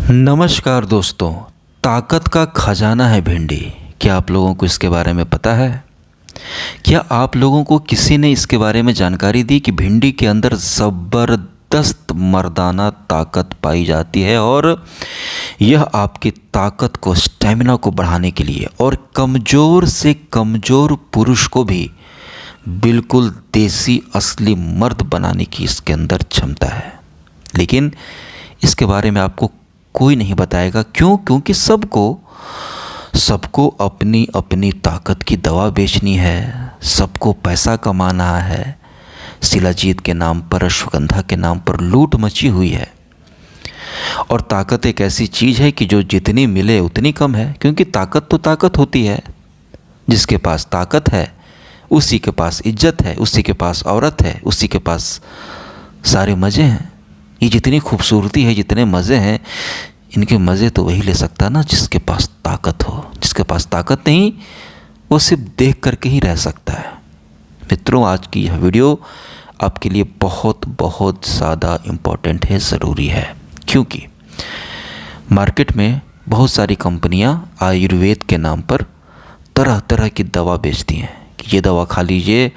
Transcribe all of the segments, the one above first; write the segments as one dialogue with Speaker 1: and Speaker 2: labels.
Speaker 1: नमस्कार दोस्तों। ताकत का खजाना है भिंडी। क्या आप लोगों को इसके बारे में पता है? क्या आप लोगों को किसी ने इसके बारे में जानकारी दी कि भिंडी के अंदर ज़बरदस्त मर्दाना ताकत पाई जाती है और यह आपकी ताकत को, स्टेमिना को बढ़ाने के लिए और कमज़ोर से कमज़ोर पुरुष को भी बिल्कुल देसी असली मर्द बनाने की इसके अंदर क्षमता है। लेकिन इसके बारे में आपको कोई नहीं बताएगा। क्यों? क्योंकि सबको अपनी अपनी ताकत की दवा बेचनी है, सबको पैसा कमाना है। शिलाजीत के नाम पर, अश्वगंधा के नाम पर लूट मची हुई है। और ताकत एक ऐसी चीज़ है कि जो जितनी मिले उतनी कम है, क्योंकि ताकत तो ताकत होती है। जिसके पास ताकत है उसी के पास इज्जत है, उसी के पास औरत है, उसी के पास सारे मज़े हैं। ये जितनी खूबसूरती है, जितने मज़े हैं, इनके मज़े तो वही ले सकता ना जिसके पास ताकत हो। जिसके पास ताकत नहीं, वो सिर्फ देख करके ही रह सकता है। मित्रों, आज की यह वीडियो आपके लिए बहुत बहुत ज़्यादा इम्पोर्टेंट है, ज़रूरी है। क्योंकि मार्केट में बहुत सारी कंपनियां आयुर्वेद के नाम पर तरह तरह की दवा बेचती हैं कि ये दवा खा लीजिए,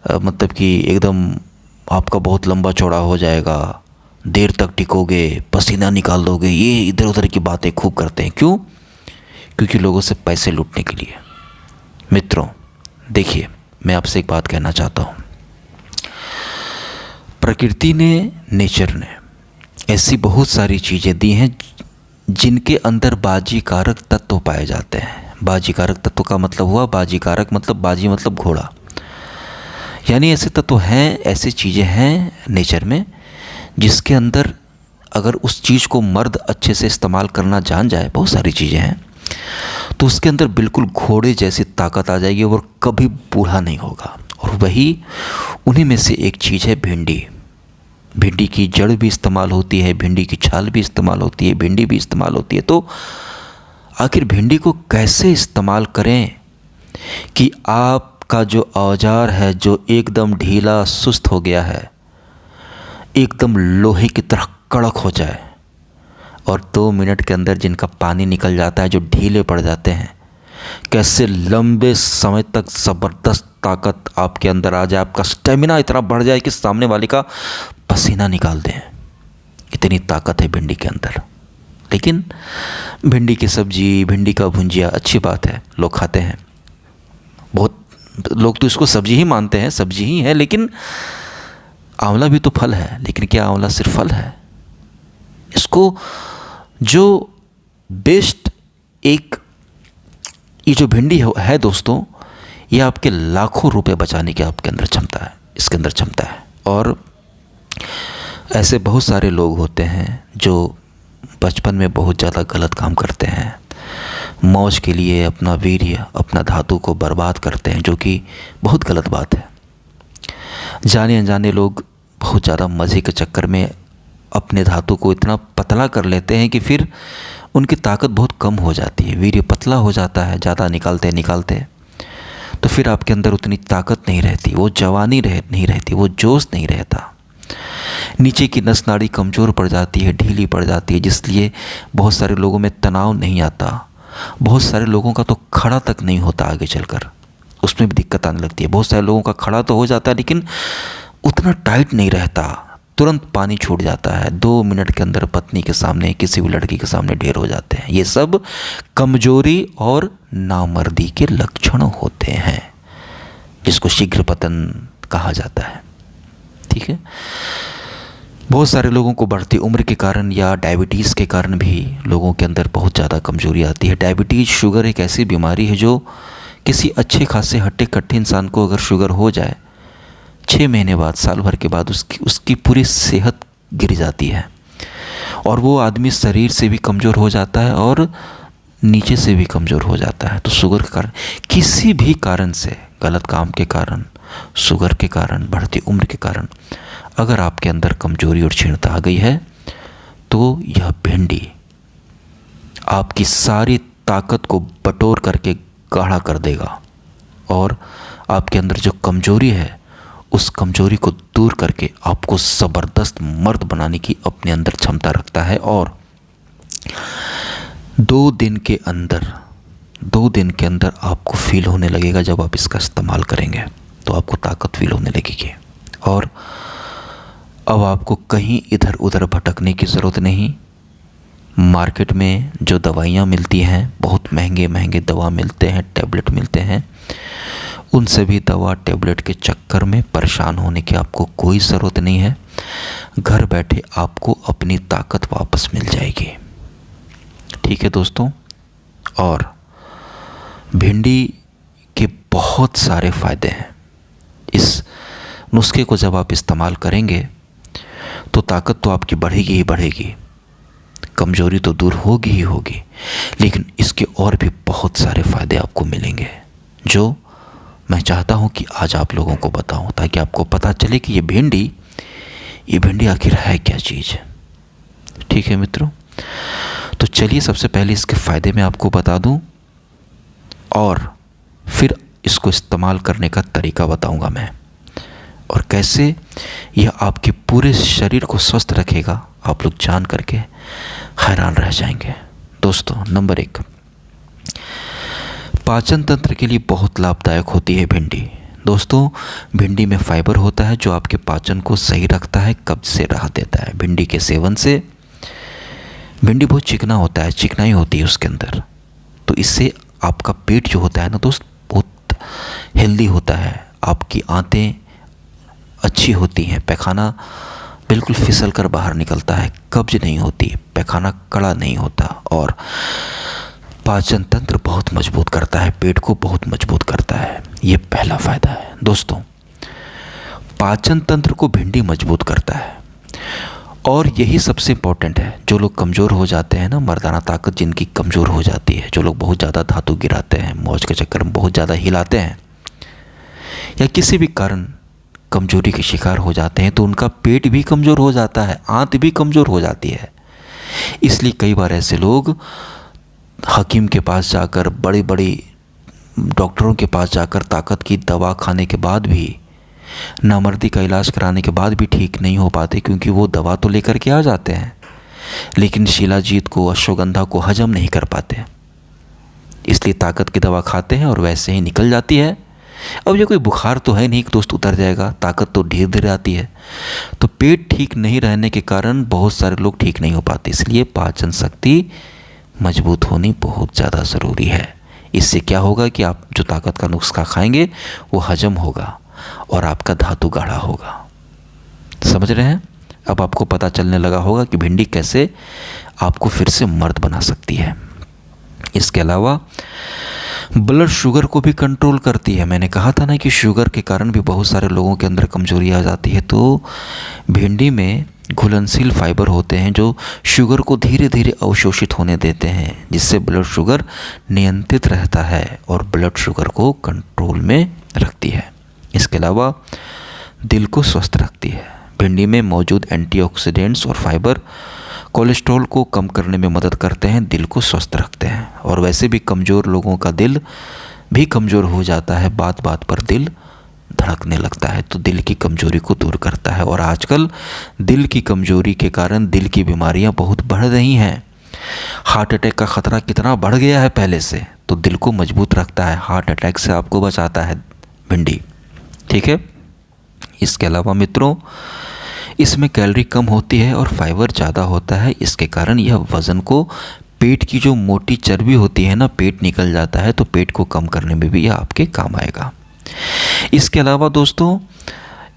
Speaker 1: मतलब कि एकदम आपका बहुत लंबा चौड़ा हो जाएगा, देर तक टिकोगे, पसीना निकाल दोगे। ये इधर उधर की बातें खूब करते हैं। क्यों? क्योंकि लोगों से पैसे लूटने के लिए। मित्रों देखिए, मैं आपसे एक बात कहना चाहता हूँ। प्रकृति ने, नेचर ने ऐसी बहुत सारी चीज़ें दी हैं जिनके अंदर बाजीकारक तत्व पाए जाते हैं। बाजीकारक तत्व का मतलब हुआ, बाजीकारक मतलब बाजी मतलब घोड़ा। यानी ऐसे तत्व हैं, ऐसी चीज़ें हैं नेचर में जिसके अंदर अगर उस चीज़ को मर्द अच्छे से इस्तेमाल करना जान जाए, बहुत सारी चीज़ें हैं, तो उसके अंदर बिल्कुल घोड़े जैसी ताकत आ जाएगी और कभी बूढ़ा नहीं होगा। और वही उन्हीं में से एक चीज़ है भिंडी। भिंडी की जड़ भी इस्तेमाल होती है, भिंडी की छाल भी इस्तेमाल होती है, भिंडी भी इस्तेमाल होती है। तो आखिर भिंडी को कैसे इस्तेमाल करें कि आपका जो औजार है, जो एकदम ढीला सुस्त हो गया है, एकदम लोहे की तरह कड़क हो जाए और 2 मिनट के अंदर जिनका पानी निकल जाता है, जो ढीले पड़ जाते हैं, कैसे लंबे समय तक ज़बरदस्त ताकत आपके अंदर आ जाए, आपका स्टेमिना इतना बढ़ जाए कि सामने वाले का पसीना निकाल दें। इतनी ताकत है भिंडी के अंदर। लेकिन भिंडी की सब्जी, भिंडी का भुंजिया अच्छी बात है, लोग खाते हैं। बहुत लोग तो इसको सब्जी ही मानते हैं, सब्जी ही है। लेकिन आंवला भी तो फल है। लेकिन क्या आंवला सिर्फ फल है? इसको जो बेस्ट एक ये जो भिंडी है दोस्तों, ये आपके लाखों रुपए बचाने की आपके अंदर क्षमता है, इसके अंदर क्षमता है। और ऐसे बहुत सारे लोग होते हैं जो बचपन में बहुत ज़्यादा गलत काम करते हैं, मौज के लिए अपना वीर्य, अपना धातु को बर्बाद करते हैं, जो कि बहुत गलत बात है। जाने अनजाने लोग बहुत ज़्यादा मज़े के चक्कर में अपने धातु को इतना पतला कर लेते हैं कि फिर उनकी ताकत बहुत कम हो जाती है, वीर्य पतला हो जाता है। ज़्यादा निकालते निकालते तो फिर आपके अंदर उतनी ताकत नहीं रहती, वो जवानी नहीं रहती, वो जोश नहीं रहता। नीचे की नस नाड़ी कमज़ोर पड़ जाती है, ढीली पड़ जाती है, जिसलिए बहुत सारे लोगों में तनाव नहीं आता। बहुत सारे लोगों का तो खड़ा तक नहीं होता आगे चलकर, उसमें भी दिक्कत आने लगती है। बहुत सारे लोगों का खड़ा तो हो जाता है लेकिन उतना टाइट नहीं रहता, तुरंत पानी छूट जाता है। 2 मिनट के अंदर पत्नी के सामने, किसी भी लड़की के सामने ढेर हो जाते हैं। ये सब कमजोरी और नामर्दी के लक्षण होते हैं, जिसको शीघ्र पतन कहा जाता है। ठीक है। बहुत सारे लोगों को बढ़ती उम्र के कारण या डायबिटीज़ के कारण भी लोगों के अंदर बहुत ज़्यादा कमजोरी आती है। डायबिटीज़, शुगर एक ऐसी बीमारी है जो किसी अच्छे खासे हट्टे कट्टे इंसान को अगर शुगर हो जाए, 6 महीने बाद, साल भर के बाद उसकी पूरी सेहत गिर जाती है और वो आदमी शरीर से भी कमज़ोर हो जाता है और नीचे से भी कमज़ोर हो जाता है। तो शुगर के कारण, किसी भी कारण से, गलत काम के कारण, शुगर के कारण, बढ़ती उम्र के कारण अगर आपके अंदर कमज़ोरी और क्षीणता आ गई है, तो यह भिंडी आपकी सारी ताकत को बटोर करके गाढ़ा कर देगा और आपके अंदर जो कमज़ोरी है उस कमज़ोरी को दूर करके आपको ज़बरदस्त मर्द बनाने की अपने अंदर क्षमता रखता है। और दो दिन के अंदर आपको फील होने लगेगा। जब आप इसका इस्तेमाल करेंगे तो आपको ताकत फील होने लगेगी और अब आपको कहीं इधर उधर भटकने की ज़रूरत नहीं। मार्केट में जो दवाइयाँ मिलती हैं, बहुत महंगे महंगे दवा मिलते हैं, टैबलेट मिलते हैं, उन सभी दवा टैबलेट के चक्कर में परेशान होने की आपको कोई ज़रूरत नहीं है। घर बैठे आपको अपनी ताकत वापस मिल जाएगी। ठीक है दोस्तों। और भिंडी के बहुत सारे फ़ायदे हैं। इस नुस्खे को जब आप इस्तेमाल करेंगे तो ताकत तो आपकी बढ़ेगी ही बढ़ेगी, कमज़ोरी तो दूर होगी ही होगी, लेकिन इसके और भी बहुत सारे फ़ायदे आपको मिलेंगे जो मैं चाहता हूं कि आज आप लोगों को बताऊं, ताकि आपको पता चले कि ये भिंडी आखिर है क्या चीज़। ठीक है मित्रों, तो चलिए सबसे पहले इसके फ़ायदे मैं आपको बता दूं और फिर इसको इस्तेमाल करने का तरीका बताऊंगा मैं, और कैसे यह आपके पूरे शरीर को स्वस्थ रखेगा। आप लोग जान करके हैरान रह जाएंगे। दोस्तों, नंबर 1, पाचन तंत्र के लिए बहुत लाभदायक होती है भिंडी। दोस्तों, भिंडी में फाइबर होता है जो आपके पाचन को सही रखता है, कब्ज से राहत देता है। भिंडी के सेवन से, भिंडी बहुत चिकना होता है, चिकनाई होती है उसके अंदर, तो इससे आपका पेट जो होता है ना दोस्त, बहुत हेल्दी होता है। आपकी आंतें अच्छी होती हैं, पैखाना बिल्कुल फिसल कर बाहर निकलता है, कब्ज नहीं होती, पैखाना कड़ा नहीं होता, और पाचन तंत्र बहुत मजबूत करता है, पेट को बहुत मजबूत करता है। ये पहला फ़ायदा है दोस्तों। पाचन तंत्र को भिंडी मजबूत करता है, और यही सबसे इम्पोर्टेंट है। जो लोग कमज़ोर हो जाते हैं ना, मर्दाना ताकत जिनकी कमज़ोर हो जाती है, जो लोग बहुत ज़्यादा धातु गिराते हैं, मौज के चक्कर में बहुत ज़्यादा हिलाते हैं, या किसी भी कारण कमज़ोरी के शिकार हो जाते हैं, तो उनका पेट भी कमज़ोर हो जाता है, आंत भी कमज़ोर हो जाती है। इसलिए कई बार ऐसे लोग हकीम के पास जाकर, बड़े बड़े डॉक्टरों के पास जाकर ताकत की दवा खाने के बाद भी, नामर्दी का इलाज कराने के बाद भी ठीक नहीं हो पाते, क्योंकि वो दवा तो लेकर के आ जाते हैं लेकिन शिलाजीत को, अश्वगंधा को हजम नहीं कर पाते। इसलिए ताकत की दवा खाते हैं और वैसे ही निकल जाती है। अब ये कोई बुखार तो है नहीं कि दोस्त उतर जाएगा, ताकत तो धीरे धीरे आती है। तो पेट ठीक नहीं रहने के कारण बहुत सारे लोग ठीक नहीं हो पाते। इसलिए पाचन शक्ति मजबूत होनी बहुत ज़्यादा ज़रूरी है। इससे क्या होगा कि आप जो ताकत का नुस्खा खाएंगे वो हजम होगा और आपका धातु गाढ़ा होगा। समझ रहे हैं? अब आपको पता चलने लगा होगा कि भिंडी कैसे आपको फिर से मर्द बना सकती है। इसके अलावा ब्लड शुगर को भी कंट्रोल करती है। मैंने कहा था ना कि शुगर के कारण भी बहुत सारे लोगों के अंदर कमजोरी आ जाती है। तो भिंडी में घुलनशील फाइबर होते हैं जो शुगर को धीरे धीरे अवशोषित होने देते हैं, जिससे ब्लड शुगर नियंत्रित रहता है और ब्लड शुगर को कंट्रोल में रखती है। इसके अलावा दिल को स्वस्थ रखती है। भिंडी में मौजूद एंटीऑक्सीडेंट्स और फाइबर कोलेस्ट्रॉल को कम करने में मदद करते हैं, दिल को स्वस्थ रखते हैं। और वैसे भी कमज़ोर लोगों का दिल भी कमज़ोर हो जाता है, बात बात पर दिल धड़कने लगता है, तो दिल की कमज़ोरी को दूर करता है। और आजकल दिल की कमज़ोरी के कारण दिल की बीमारियां बहुत बढ़ रही हैं। हार्ट अटैक का ख़तरा कितना बढ़ गया है पहले से, तो दिल को मजबूत रखता है, हार्ट अटैक से आपको बचाता है भिंडी। ठीक है। इसके अलावा मित्रों, इसमें कैलोरी कम होती है और फाइबर ज़्यादा होता है। इसके कारण यह वज़न को, पेट की जो मोटी चर्बी होती है ना, पेट निकल जाता है, तो पेट को कम करने में भी यह आपके काम आएगा। इसके अलावा दोस्तों,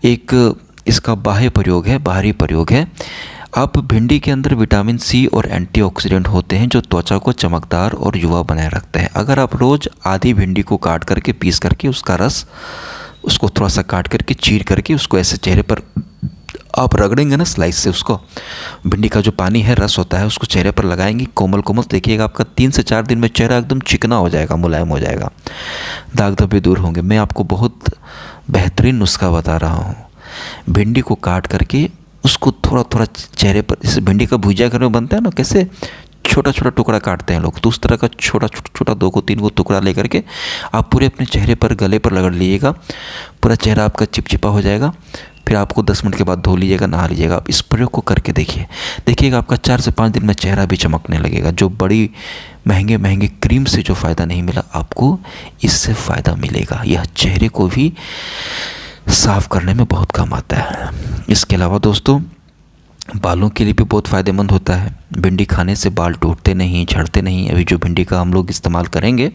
Speaker 1: एक इसका बाहरी प्रयोग है। अब भिंडी के अंदर विटामिन सी और एंटीऑक्सीडेंट होते हैं जो त्वचा को चमकदार और युवा बनाए रखते हैं। अगर आप रोज़ आधी भिंडी को काट करके, पीस करके, उसका रस, उसको थोड़ा सा काट करके, चीर करके, उसको ऐसे चेहरे पर आप रगड़ेंगे ना स्लाइस से, उसको भिंडी का जो पानी है, रस होता है, उसको चेहरे पर लगाएंगे, कोमल कोमल, देखिएगा आपका 3 से 4 दिन में चेहरा एकदम चिकना हो जाएगा, मुलायम हो जाएगा, दाग धब्बे दूर होंगे। मैं आपको बहुत बेहतरीन नुस्खा बता रहा हूँ। भिंडी को काट करके उसको थोड़ा थोड़ा चेहरे पर, जैसे भिंडी का भुजिया घर में बनता है ना, कैसे छोटा छोटा टुकड़ा काटते हैं लोग, तो उस तरह का छोटा छोटा 2 को 3 को टुकड़ा लेकर के आप पूरे अपने चेहरे पर, गले पर रगड़ लीजिएगा। पूरा चेहरा आपका चिपचिपा हो जाएगा, फिर आपको 10 मिनट के बाद धो लीजिएगा, नहा लीजिएगा। आप इस प्रयोग को करके देखिएगा आपका 4 से 5 दिन में चेहरा भी चमकने लगेगा। जो बड़ी महंगे महंगे क्रीम से जो फ़ायदा नहीं मिला, आपको इससे फ़ायदा मिलेगा। यह चेहरे को भी साफ़ करने में बहुत काम आता है। इसके अलावा दोस्तों, बालों के लिए भी बहुत फ़ायदेमंद होता है। भिंडी खाने से बाल टूटते नहीं, झड़ते नहीं। अभी जो भिंडी का हम लोग इस्तेमाल करेंगे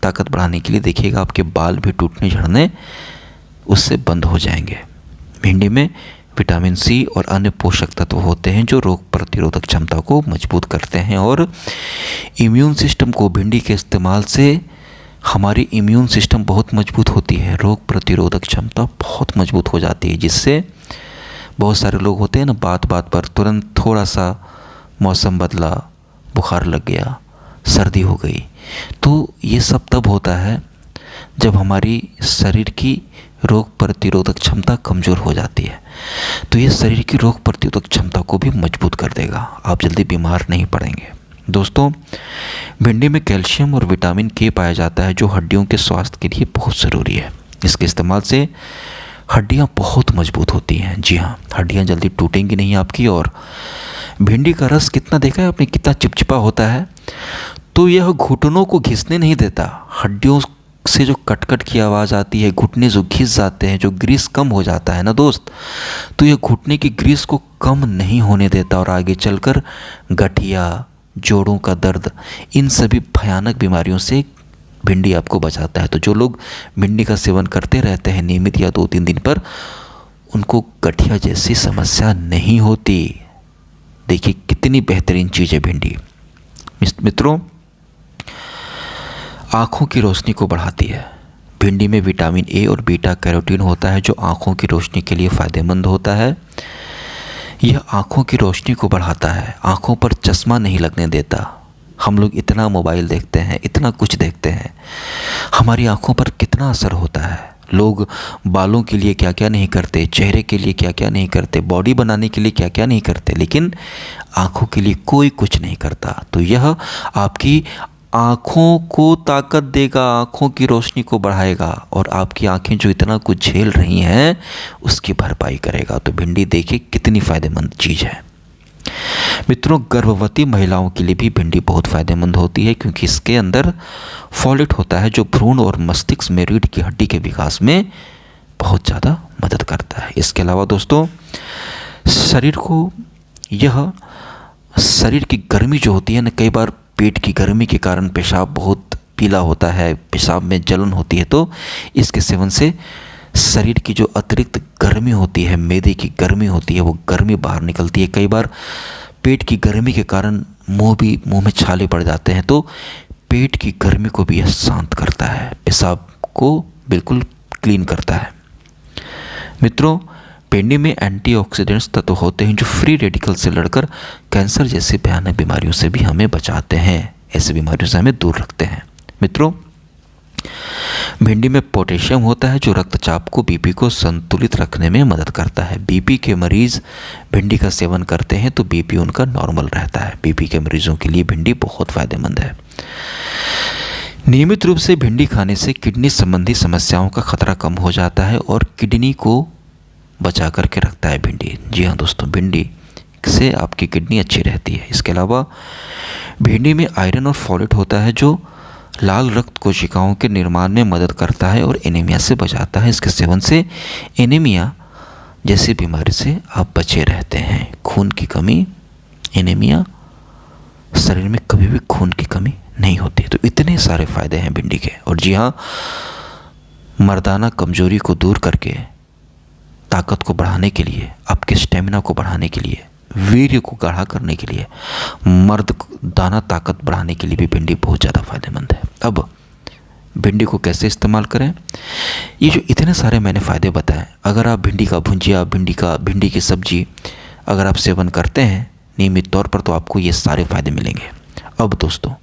Speaker 1: ताकत बढ़ाने के लिए, देखिएगा आपके बाल भी टूटने झड़ने उससे बंद हो जाएंगे। भिंडी में विटामिन सी और अन्य पोषक तत्व होते हैं जो रोग प्रतिरोधक क्षमता को मजबूत करते हैं और इम्यून सिस्टम को, भिंडी के इस्तेमाल से हमारी इम्यून सिस्टम बहुत मजबूत होती है। रोग प्रतिरोधक क्षमता बहुत मजबूत हो जाती है, जिससे बहुत सारे लोग होते हैं ना, बात बात पर तुरंत थोड़ा सा मौसम बदला, बुखार लग गया, सर्दी हो गई, तो ये सब तब होता है जब हमारी शरीर की रोग प्रतिरोधक क्षमता कमज़ोर हो जाती है। तो ये शरीर की रोग प्रतिरोधक क्षमता को भी मजबूत कर देगा, आप जल्दी बीमार नहीं पड़ेंगे। दोस्तों, भिंडी में कैल्शियम और विटामिन के पाया जाता है जो हड्डियों के स्वास्थ्य के लिए बहुत ज़रूरी है। इसके इस्तेमाल से हड्डियाँ बहुत मजबूत होती हैं। जी हाँ, हड्डियाँ जल्दी टूटेंगी नहीं आपकी। और भिंडी का रस कितना देखा है आपने, कितना चिपचिपा होता है, तो यह घुटनों को घिसने नहीं देता। हड्डियों से जो कटकट की आवाज़ आती है, घुटने जो घिस जाते हैं, जो ग्रीस कम हो जाता है ना दोस्त, तो यह घुटने की ग्रीस को कम नहीं होने देता और आगे चलकर गठिया, जोड़ों का दर्द, इन सभी भयानक बीमारियों से भिंडी आपको बचाता है। तो जो लोग भिंडी का सेवन करते रहते हैं नियमित या 2-3 दिन पर, उनको गठिया जैसी समस्या नहीं होती। देखिए कितनी बेहतरीन चीज़ है भिंडी। मित्रों, आँखों की रोशनी को बढ़ाती है। भिंडी में विटामिन ए और बीटा कैरोटीन होता है जो आँखों की रोशनी के लिए फ़ायदेमंद होता है। यह आँखों की रोशनी को बढ़ाता है, आँखों पर चश्मा नहीं लगने देता। हम लोग इतना मोबाइल देखते हैं, इतना कुछ देखते हैं, हमारी आँखों पर कितना असर होता है। लोग बालों के लिए क्या क्या नहीं करते, चेहरे के लिए क्या क्या नहीं करते, बॉडी बनाने के लिए क्या क्या नहीं करते, लेकिन आँखों के लिए कोई कुछ नहीं करता। तो यह आपकी आँखों को ताकत देगा, आँखों की रोशनी को बढ़ाएगा और आपकी आँखें जो इतना कुछ झेल रही हैं उसकी भरपाई करेगा। तो भिंडी देखिए कितनी फ़ायदेमंद चीज़ है। मित्रों, गर्भवती महिलाओं के लिए भी भिंडी बहुत फ़ायदेमंद होती है क्योंकि इसके अंदर फॉलेट होता है जो भ्रूण और मस्तिष्क में रीढ़ की हड्डी के विकास में बहुत ज़्यादा मदद करता है। इसके अलावा दोस्तों, शरीर की गर्मी जो होती है ना, कई बार पेट की गर्मी के कारण पेशाब बहुत पीला होता है, पेशाब में जलन होती है, तो इसके सेवन से शरीर की जो अतिरिक्त गर्मी होती है, मैदे की गर्मी होती है, वो गर्मी बाहर निकलती है। कई बार पेट की गर्मी के कारण मुंह में छाले पड़ जाते हैं, तो पेट की गर्मी को भी यह शांत करता है, पेशाब को बिल्कुल क्लीन करता है। मित्रों, भिंडी में एंटीऑक्सीडेंट्स तत्व होते हैं जो फ्री रेडिकल से लड़कर कैंसर जैसी भयानक बीमारियों से भी हमें बचाते हैं, ऐसी बीमारियों से हमें दूर रखते हैं। मित्रों, भिंडी में पोटेशियम होता है जो रक्तचाप को, बीपी को संतुलित रखने में मदद करता है। बीपी के मरीज़ भिंडी का सेवन करते हैं तो बीपी उनका नॉर्मल रहता है। बीपी के मरीजों के लिए भिंडी बहुत फ़ायदेमंद है। नियमित रूप से भिंडी खाने से किडनी संबंधी समस्याओं का खतरा कम हो जाता है और किडनी को बचा करके रखता है भिंडी। जी हाँ दोस्तों, भिंडी से आपकी किडनी अच्छी रहती है। इसके अलावा भिंडी में आयरन और फॉलेट होता है जो लाल रक्त कोशिकाओं के निर्माण में मदद करता है और एनीमिया से बचाता है। इसके सेवन से एनीमिया जैसी बीमारी से आप बचे रहते हैं। खून की कमी, एनीमिया, शरीर में कभी भी खून की कमी नहीं होती। तो इतने सारे फ़ायदे हैं भिंडी के। और जी हाँ, मर्दाना कमजोरी को दूर करके, ताकत को बढ़ाने के लिए, आपके स्टेमिना को बढ़ाने के लिए, वीर्य को गाढ़ा करने के लिए, मर्दाना ताकत बढ़ाने के लिए भी भिंडी बहुत ज़्यादा फ़ायदेमंद है। अब भिंडी को कैसे इस्तेमाल करें, ये जो इतने सारे मैंने फ़ायदे बताए, अगर आप भिंडी का भुंजिया, भिंडी की सब्जी अगर आप सेवन करते हैं नियमित तौर पर, तो आपको ये सारे फ़ायदे मिलेंगे। अब दोस्तों,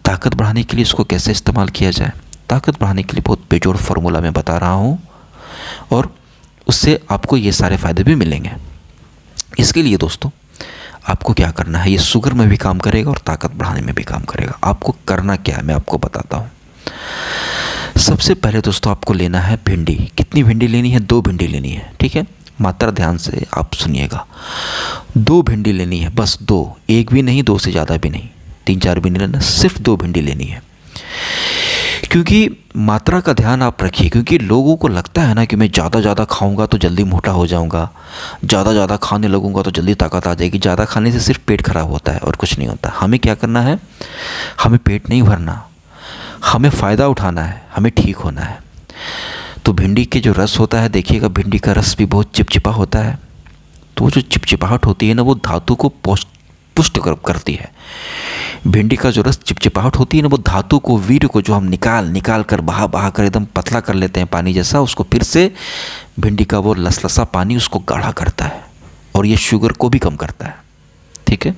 Speaker 1: ताकत बढ़ाने के लिए इसको कैसे इस्तेमाल किया जाए, ताकत बढ़ाने के लिए बहुत बेजोड़ फार्मूला मैं बता रहा हूँ और उससे आपको ये सारे फ़ायदे भी मिलेंगे। इसके लिए दोस्तों आपको क्या करना है, ये शुगर में भी काम करेगा और ताकत बढ़ाने में भी काम करेगा। आपको करना क्या है मैं आपको बताता हूँ। सबसे पहले दोस्तों आपको लेना है भिंडी। कितनी भिंडी लेनी है? 2 भिंडी लेनी है, ठीक है। मात्रा ध्यान से आप सुनिएगा। 2 भिंडी लेनी है, बस 2, 1 भी नहीं, 2 से ज़्यादा भी नहीं, 3-4 भी नहीं लेना, सिर्फ 2 भिंडी लेनी है। क्योंकि मात्रा का ध्यान आप रखिए, क्योंकि लोगों को लगता है ना कि मैं ज़्यादा खाऊंगा तो जल्दी मोटा हो जाऊंगा, ज़्यादा खाने लगूंगा तो जल्दी ताकत आ जाएगी। ज़्यादा खाने से सिर्फ पेट खराब होता है और कुछ नहीं होता। हमें क्या करना है, हमें पेट नहीं भरना, हमें फ़ायदा उठाना है, हमें ठीक होना है। तो भिंडी के जो रस होता है, देखिएगा भिंडी का रस भी बहुत चिपचिपा होता है। तो वो जो चिपचिपाहट होती है ना, वो धातु को पुष्ट करती है। भिंडी का जो रस चिपचिपाहट होती है ना, वो धातु को, वीर्य को जो हम निकाल कर बहा कर एकदम पतला कर लेते हैं पानी जैसा, उसको फिर से भिंडी का वो लसलसा पानी उसको गाढ़ा करता है और ये शुगर को भी कम करता है। ठीक है,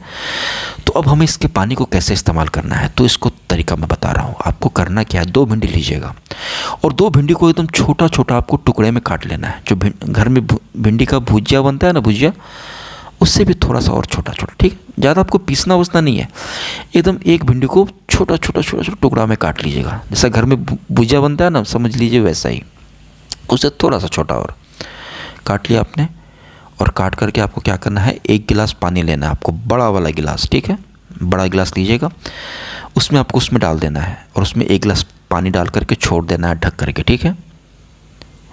Speaker 1: तो अब हमें इसके पानी को कैसे इस्तेमाल करना है, तो इसको तरीका मैं बता रहा हूँ। आपको करना क्या है, 2 भिंडी लीजिएगा और 2 भिंडी को एकदम छोटा आपको टुकड़े में काट लेना है। जो घर में भिंडी का भुजिया बनता है ना, भुजिया, उससे भी थोड़ा सा और छोटा, ठीक है। ज़्यादा आपको पीसना वसना नहीं है, एकदम एक भिंडी को छोटा टुकड़ा में काट लीजिएगा। जैसा घर में भुजिया बनता है ना, समझ लीजिए वैसा ही, उससे थोड़ा सा छोटा और काट लिया आपने। और काट करके आपको क्या करना है, 1 गिलास पानी लेना है आपको, बड़ा वाला गिलास, ठीक है, बड़ा गिलास लीजिएगा। उसमें आपको उसमें डाल देना है और उसमें 1 गिलास पानी डाल करके छोड़ देना है ढक करके, ठीक है।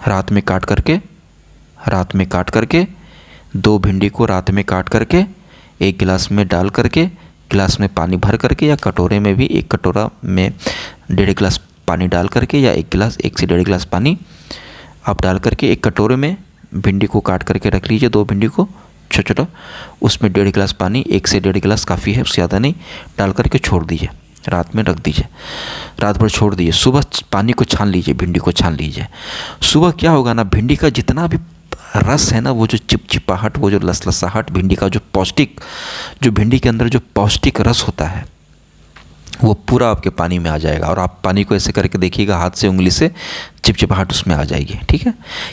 Speaker 1: रात में काट करके 2 भिंडी को रात में काट करके 1 गिलास में डाल करके, गिलास में पानी भर करके, या कटोरे में भी 1 कटोरा में 1.5 गिलास पानी डाल करके, या 1 से 1.5 गिलास पानी आप डाल करके 1 कटोरे में भिंडी को काट करके रख लीजिए। 2 भिंडी को छोटा, उसमें 1.5 गिलास पानी, 1 से 1.5 गिलास काफ़ी है, उससे ज़्यादा नहीं, डाल करके छोड़ दीजिए, रात में रख दीजिए, रात भर छोड़ दीजिए। सुबह पानी को छान लीजिए, भिंडी को छान लीजिए। सुबह क्या होगा ना, भिंडी का जितना भी रस है ना, वो जो चिपचिपाहट, वो जो लसलसाहट, भिंडी का जो भिंडी के अंदर जो पौष्टिक रस होता है, वो पूरा आपके पानी में आ जाएगा। और आप पानी को ऐसे करके देखिएगा, हाथ से, उंगली से चिपचिपाहट उसमें आ जाएगी, ठीक है।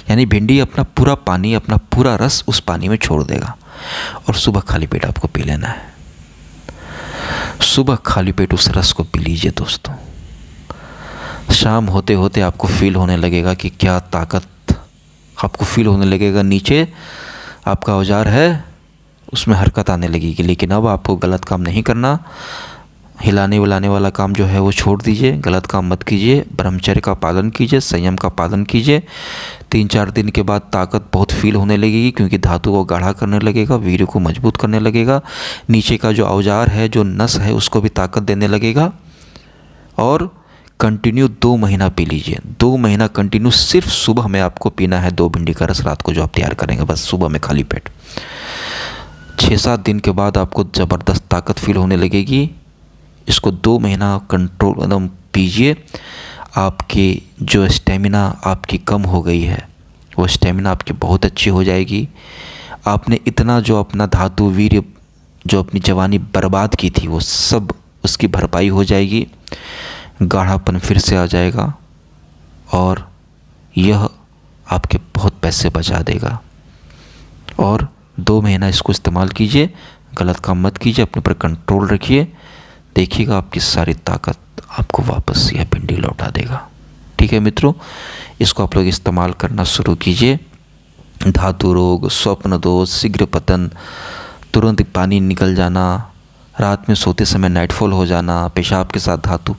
Speaker 1: यानी भिंडी अपना पूरा पानी, अपना पूरा रस उस पानी में छोड़ देगा। और सुबह खाली पेट आपको पी लेना है, सुबह खाली पेट उस रस को पी लीजिए दोस्तों। शाम होते होते आपको फील होने लगेगा कि क्या ताकत, आपको फील होने लगेगा नीचे आपका औजार है, उसमें हरकत आने लगेगी। लेकिन अब आपको गलत काम नहीं करना, हिलाने विलाने वाला काम जो है वो छोड़ दीजिए, गलत काम मत कीजिए, ब्रह्मचर्य का पालन कीजिए, संयम का पालन कीजिए। 3-4 दिन के बाद ताकत बहुत फील होने लगेगी, क्योंकि धातु को गाढ़ा करने लगेगा, वीर्य को मजबूत करने लगेगा, नीचे का जो औजार है, जो नस है, उसको भी ताकत देने लगेगा। और कंटिन्यू 2 महीना पी लीजिए, 2 महीना कंटिन्यू, सिर्फ सुबह में आपको पीना है 2 भिंडी का रस, रात को जो आप तैयार करेंगे, बस सुबह में खाली पेट। 6-7 दिन के बाद आपको ज़बरदस्त ताकत फील होने लगेगी। इसको 2 महीना कंट्रोल एकदम पीजिए। आपकी जो स्टेमिना आपकी कम हो गई है, वो स्टेमिना आपकी बहुत अच्छी हो जाएगी। आपने इतना जो अपना धातु, वीर्य, जो अपनी जवानी बर्बाद की थी, वो सब उसकी भरपाई हो जाएगी, गाढ़ापन फिर से आ जाएगा और यह आपके बहुत पैसे बचा देगा। और 2 महीना इसको इस्तेमाल कीजिए, गलत काम मत कीजिए, अपने पर कंट्रोल रखिए, देखिएगा आपकी सारी ताकत आपको वापस यह भिंडी लौटा देगा। ठीक है मित्रों, इसको आप लोग इस्तेमाल करना शुरू कीजिए। धातु रोग, स्वप्न दोष, शीघ्र पतन, तुरंत पानी निकल जाना, रात में सोते समय नाइटफॉल हो जाना, पेशाब के साथ धातु,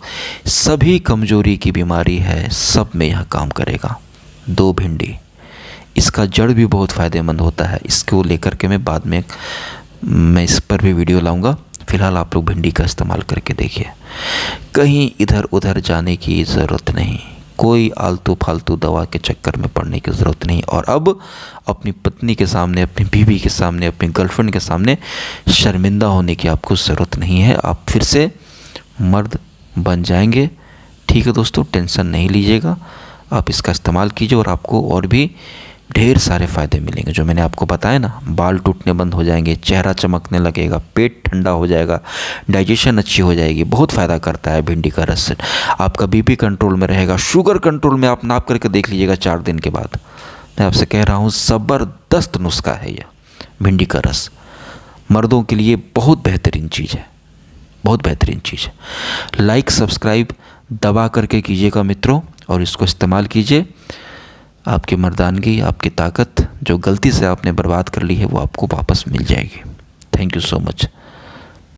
Speaker 1: सभी कमजोरी की बीमारी है, सब में यह काम करेगा 2 भिंडी। इसका जड़ भी बहुत फ़ायदेमंद होता है, इसको लेकर के मैं बाद में इस पर भी वीडियो लाऊंगा। फ़िलहाल आप लोग भिंडी का इस्तेमाल करके देखिए, कहीं इधर उधर जाने की ज़रूरत नहीं, कोई आलतू फालतू दवा के चक्कर में पड़ने की ज़रूरत नहीं। और अब अपनी पत्नी के सामने, अपनी बीवी के सामने, अपनी गर्लफ्रेंड के सामने शर्मिंदा होने की आपको ज़रूरत नहीं है, आप फिर से मर्द बन जाएंगे। ठीक है दोस्तों, टेंशन नहीं लीजिएगा, आप इसका इस्तेमाल कीजिए और आपको और भी ढेर सारे फ़ायदे मिलेंगे जो मैंने आपको बताया ना। बाल टूटने बंद हो जाएंगे, चेहरा चमकने लगेगा, पेट ठंडा हो जाएगा, डाइजेशन अच्छी हो जाएगी, बहुत फ़ायदा करता है भिंडी का रस। आपका बीपी कंट्रोल में रहेगा, शुगर कंट्रोल में, आप नाप करके देख लीजिएगा 4 दिन के बाद। मैं आपसे कह रहा हूँ, ज़बरदस्त नुस्खा है यह भिंडी का रस, मर्दों के लिए बहुत बेहतरीन चीज़ है, बहुत बेहतरीन चीज़ है। लाइक सब्सक्राइब दबा करके कीजिएगा मित्रों, और इसको इस्तेमाल कीजिए। आपकी मर्दानगी, आपकी ताकत जो गलती से आपने बर्बाद कर ली है वो आपको वापस मिल जाएगी। Thank you so much.